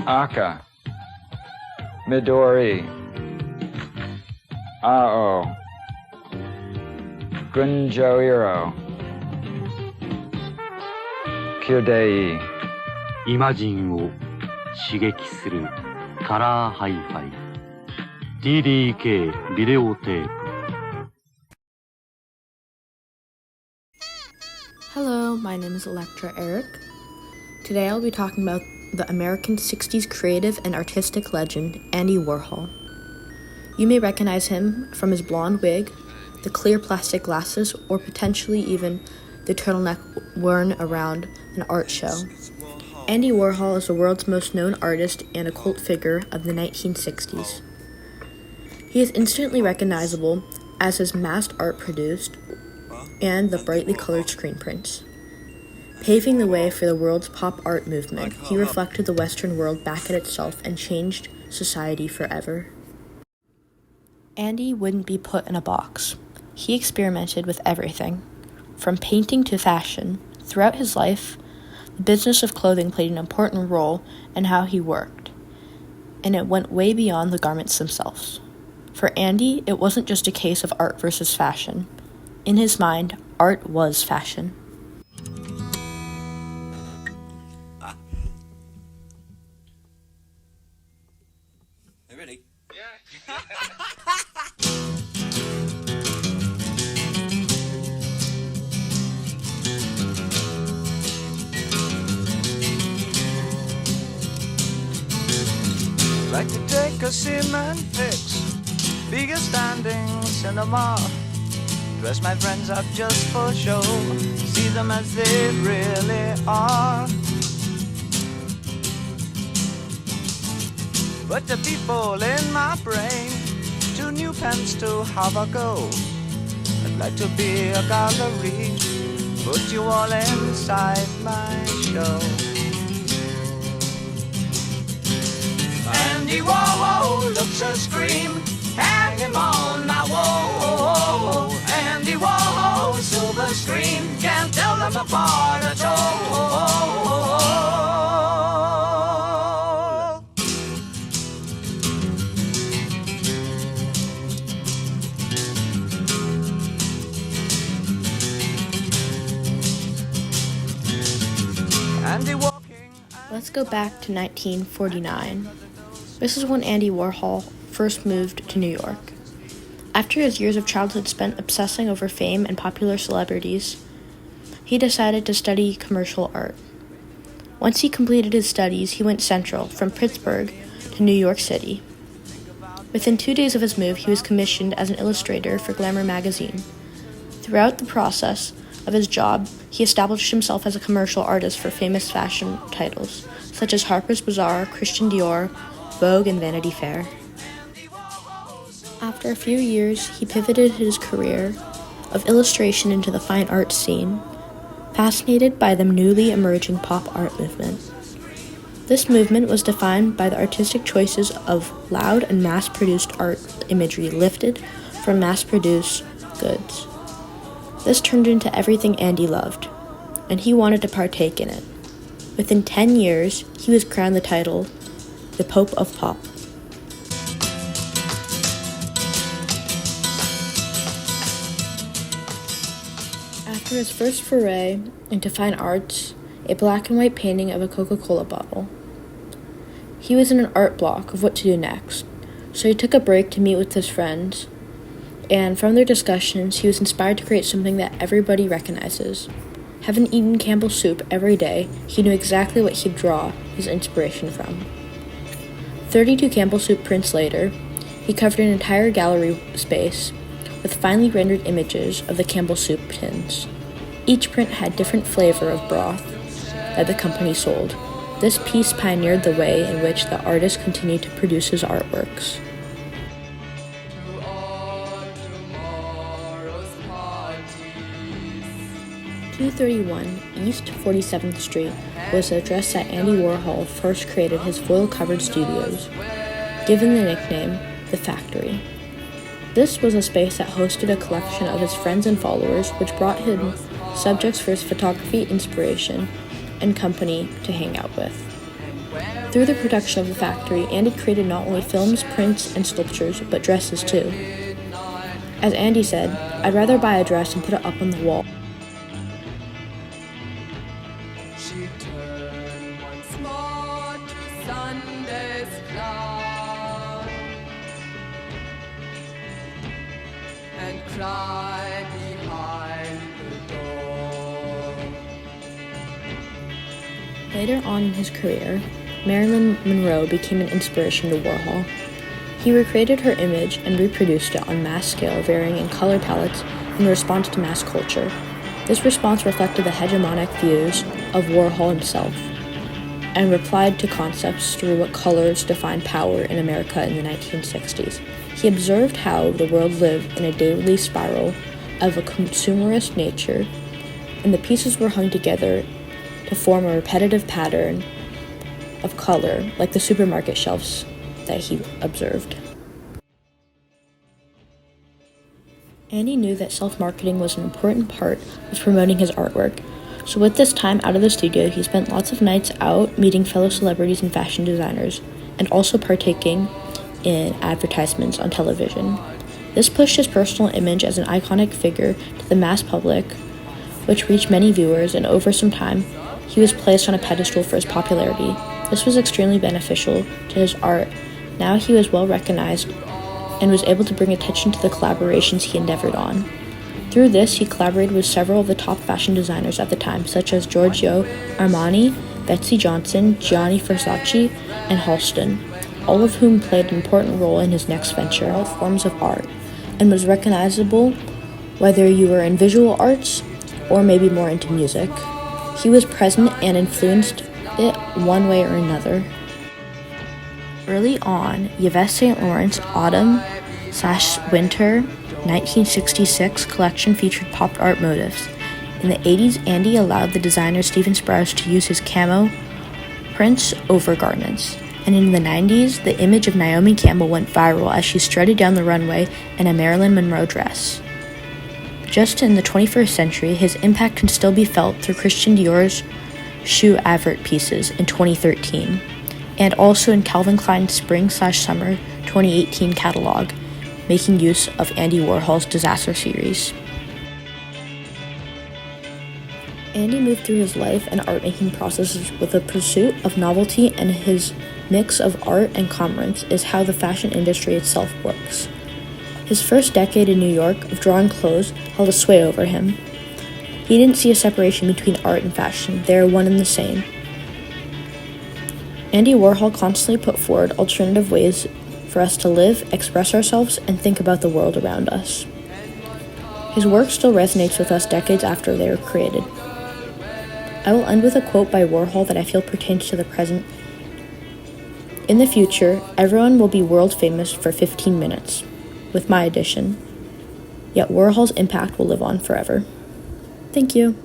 Aka, Midori, Ao, Gunjoiro, Kyudei. イマジンを刺激するカラーハイファイ TDK ビデオテープ Hello, my name is Electra Eric. Today I'll be talking about the American 60s creative and artistic legend, Andy Warhol. You may recognize him from his blonde wig, the clear plastic glasses, or potentially even the turtleneck worn around an art show. Andy Warhol is the world's most known artist and a cult figure of the 1960s. He is instantly recognizable as his massed art produced and the brightly colored screen prints. Paving the way for the world's pop art movement, he reflected the Western world back at itself and changed society forever. Andy wouldn't be put in a box. He experimented with everything, from painting to fashion. Throughout his life, the business of clothing played an important role in how he worked, and it went way beyond the garments themselves. For Andy, it wasn't just a case of art versus fashion. In his mind, art was fashion. Hey, ready? Yeah. Like to take a cement fix, bigger standing cinema. Dress my friends up just for show, see them as they really are. But the people in my brain, 2 new pens to have a go. I'd like to be a gallery, put you all inside my show. Andy Warhol looks a scream, hang him on my wall. Andy Warhol, silver screen, can't tell them apart at all. Andy walking. Let's go back to 1949. This is when Andy Warhol first moved to New York. After his years of childhood spent obsessing over fame and popular celebrities, he decided to study commercial art. Once he completed his studies, he went central, from Pittsburgh to New York City. Within 2 days of his move, he was commissioned as an illustrator for Glamour magazine. Throughout the process of his job, he established himself as a commercial artist for famous fashion titles, such as Harper's Bazaar, Christian Dior, Vogue, and Vanity Fair. After a few years, he pivoted his career of illustration into the fine art scene, fascinated by the newly emerging pop art movement. This movement was defined by the artistic choices of loud and mass-produced art imagery lifted from mass-produced goods. This turned into everything Andy loved, and he wanted to partake in it. Within 10 years, he was crowned the title, the Pope of Pop. After his first foray into fine arts, a black and white painting of a Coca-Cola bottle, he was in an art block of what to do next, so he took a break to meet with his friends, and from their discussions, he was inspired to create something that everybody recognizes. Having eaten Campbell's soup every day, he knew exactly what he'd draw his inspiration from. 32 Campbell's soup prints later, he covered an entire gallery space with finely rendered images of the Campbell's soup tins. Each print had different flavor of broth that the company sold. This piece pioneered the way in which the artist continued to produce his artworks. 231 East 47th Street was the address that Andy Warhol first created his foil-covered studios, given the nickname The Factory. This was a space that hosted a collection of his friends and followers, which brought him subjects for his photography inspiration and company to hang out with. Through the production of the factory, Andy created not only films, prints, and sculptures, but dresses too. As Andy said, "I'd rather buy a dress and put it up on the wall." She turned once more to Sunday's cloud and cried behind the door. Later on in his career, Marilyn Monroe became an inspiration to Warhol. He recreated her image and reproduced it on mass scale, varying in color palettes in response to mass culture. This response reflected the hegemonic views of Warhol himself and replied to concepts through what colors defined power in America in the 1960s. He observed how the world lived in a daily spiral of a consumerist nature, and the pieces were hung together to form a repetitive pattern of color, like the supermarket shelves that he observed. Andy knew that self-marketing was an important part of promoting his artwork, so with this time out of the studio, he spent lots of nights out meeting fellow celebrities and fashion designers, and also partaking in advertisements on television. This pushed his personal image as an iconic figure to the mass public, which reached many viewers, and over some time, he was placed on a pedestal for his popularity. This was extremely beneficial to his art. Now he was well recognized and was able to bring attention to the collaborations he endeavored on. Through this, he collaborated with several of the top fashion designers at the time, such as Giorgio Armani, Betsy Johnson, Gianni Versace, and Halston, all of whom played an important role in his next venture, all forms of art, and was recognizable whether you were in visual arts or maybe more into music. He was present and influenced it one way or another. Early on, Yves Saint Laurent's Autumn/Winter 1966 collection featured pop art motifs. In the 80s, Andy allowed the designer Stephen Sprouse to use his camo prints over garments. And in the 90s, the image of Naomi Campbell went viral as she strutted down the runway in a Marilyn Monroe dress. Just in the 21st century, his impact can still be felt through Christian Dior's shoe advert pieces in 2013, and also in Calvin Klein's Spring/Summer 2018 catalog, making use of Andy Warhol's Disaster series. Andy moved through his life and art-making processes with a pursuit of novelty, and his mix of art and commerce is how the fashion industry itself works. His first decade in New York of drawing clothes held a sway over him. He didn't see a separation between art and fashion. They are one and the same. Andy Warhol constantly put forward alternative ways for us to live, express ourselves, and think about the world around us. His work still resonates with us decades after they were created. I will end with a quote by Warhol that I feel pertains to the present. "In the future, everyone will be world famous for 15 minutes, with my addition. Yet Warhol's impact will live on forever." Thank you.